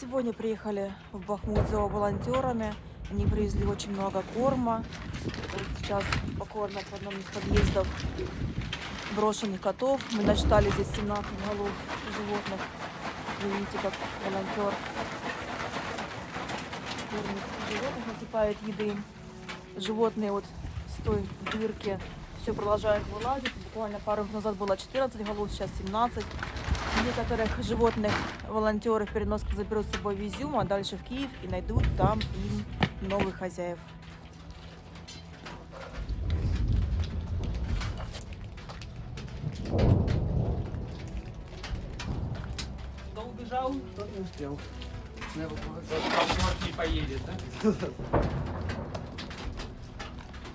Сегодня приехали в Бахмут за волонтерами. Они привезли очень много корма. Вот сейчас покормят в одном из подъездов брошенных котов. Мы насчитали здесь 17 голов животных. Вы видите, как волонтер кормит животных, насыпает еды. Животные вот с той дырки все продолжают вылазить. Буквально пару минут назад было 14 голов, сейчас 17. Некоторых животных волонтеры в переносках заберут с собой в Изюм, а дальше в Киев и найдут там им новых хозяев. Кто убежал, тот не успел. Не поедет, да?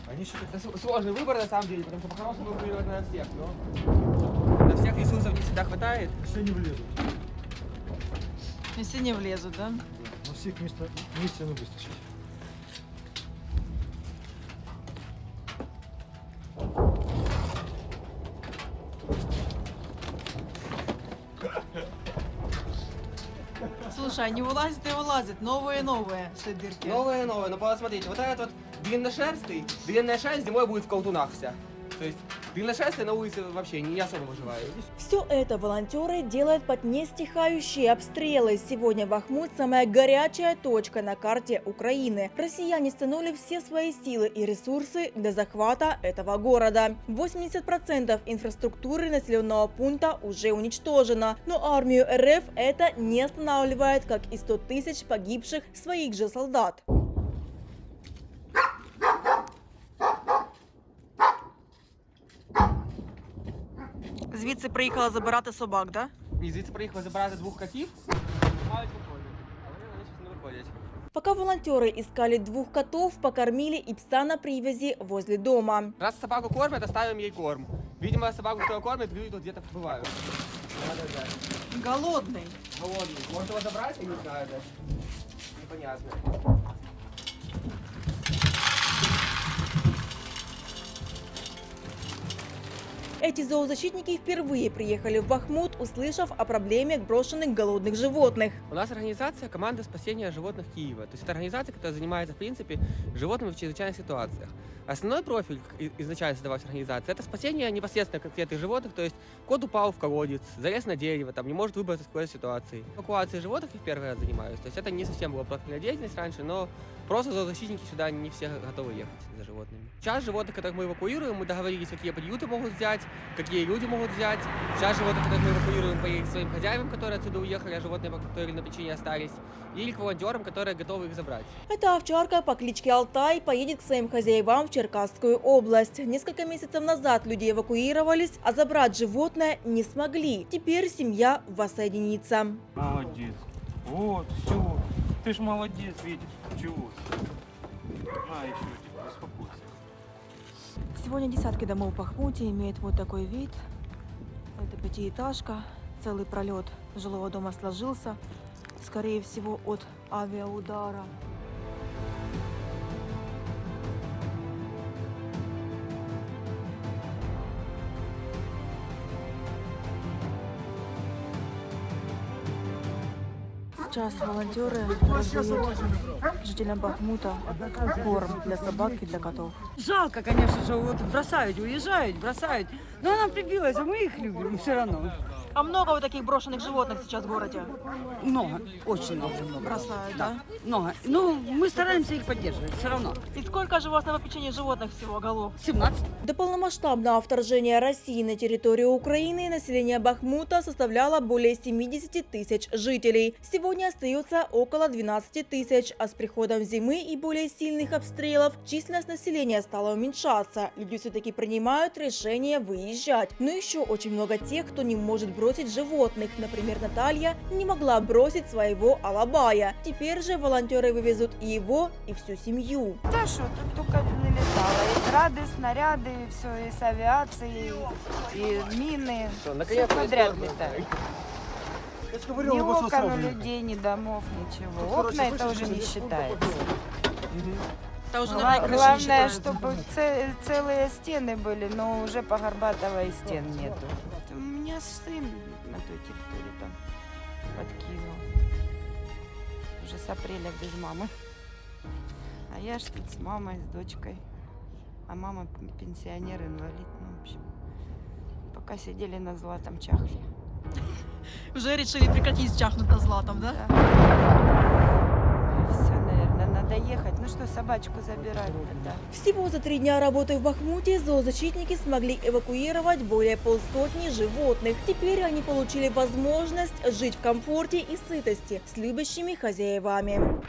Они это сложный выбор на самом деле, потому что по-хорошему выигрывать надо всех, но на всех ресурсов не всегда хватает. Все не влезут. Если не влезут, да? На всех вместе не выстачить. Слушай, они вылазят и вылазят, новые с этой дырки. Новое, но посмотрите, вот этот вот длинношерстый, длинная шерсть зимой будет в колтунах вся. То есть длинношерстые на улице вообще не особо выживают. Все это волонтеры делают под нестихающие обстрелы. Сегодня Бахмут – самая горячая точка на карте Украины. Россияне стянули все свои силы и ресурсы для захвата этого города. 80% инфраструктуры населенного пункта уже уничтожено. Но армию РФ это не останавливает, как и 100 тысяч погибших своих же солдат. Звідси приїхала забирати собак, да? І звідси приїхали забирати двох котів, мають виходити, але вони щось не виходять. Пока волонтеры искали 2 котов, покормили и пса на привязи возле дома. Раз собаку кормят, оставим ей корм. Видимо, собаку, кто кормит, люди тут где-то бывают. Голодный. Голодный. Может его забрать, я не знаю даже. Непонятно. Эти зоозащитники впервые приехали в Бахмут, услышав о проблеме брошенных голодных животных. У нас организация «Команда спасения животных Киева». То есть это организация, которая занимается, в принципе, животными в чрезвычайных ситуациях. Основной профиль изначально создавалась организация – это спасение непосредственно конкретных животных, то есть кот упал в колодец, залез на дерево, там, не может выбраться из какой-то ситуации. Эвакуацией животных я в первый раз занимаюсь, то есть это не совсем была профильная деятельность раньше, но просто зоозащитники сюда не все готовы ехать за животными. Сейчас животных, которых мы эвакуируем, мы договорились, какие приюты могут взять, какие люди могут взять. Сейчас животных, которых мы эвакуируем, поедем к своим хозяевам, которые отсюда уехали, а животные по той или иной причине остались, или к волонтерам, которые готовы их забрать. Эта овчарка по кличке Алтай поедет к своим хозяевам в Черкасскую область. Несколько месяцев назад люди эвакуировались, а забрать животное не смогли. Теперь семья воссоединится. Молодец. Вот, все. Ты ж молодец, видишь. Чего? На, еще тебе, успокойся. Сегодня десятки домов в Бахмуте имеют вот такой вид. Это пятиэтажка. Целый пролет жилого дома сложился. Скорее всего, от авиаудара. Сейчас волонтеры раздают жителям Бахмута корм для собак и для котов. Жалко, конечно же, вот бросают, уезжают, бросают. Но она прибилась, а мы их любим все равно. А много вот таких брошенных животных сейчас в городе? Много, очень много. Бросают, да? Много. Ну, мы стараемся их поддерживать, все равно. И сколько же у вас на попечении животных всего голов? 17. До полномасштабного вторжения России на территорию Украины население Бахмута составляло более 70 тысяч жителей. Сегодня остается около 12 тысяч, а с приходом зимы и более сильных обстрелов численность населения стала уменьшаться. Люди все-таки принимают решение выезжать. Но еще очень много тех, кто не может бросить животных. Например, Наталья не могла бросить своего алабая. Теперь же волонтеры вывезут и его, и всю семью. Да что, тут только налетало. И грады, снаряды, и все, и с авиацией, и мины. Все подряд летает. Ни окон у людей, ни домов, ничего. Окна это уже не считается. Это уже, Главное, чтобы целые стены были, но уже по Горбатова и стен нету. У меня сын на той территории там подкинул. уже с апреля без мамы. А я ж тут с мамой, с дочкой. А мама пенсионер, инвалид. Ну, в общем, пока сидели на златом чахли. Уже решили прекратить чахнуть на златом, да? Все, наверное, надо ехать. Ну что, собачку забирать тогда. Всего за 3 дня работы в Бахмуте зоозащитники смогли эвакуировать более 500 животных. Теперь они получили возможность жить в комфорте и сытости с любящими хозяевами.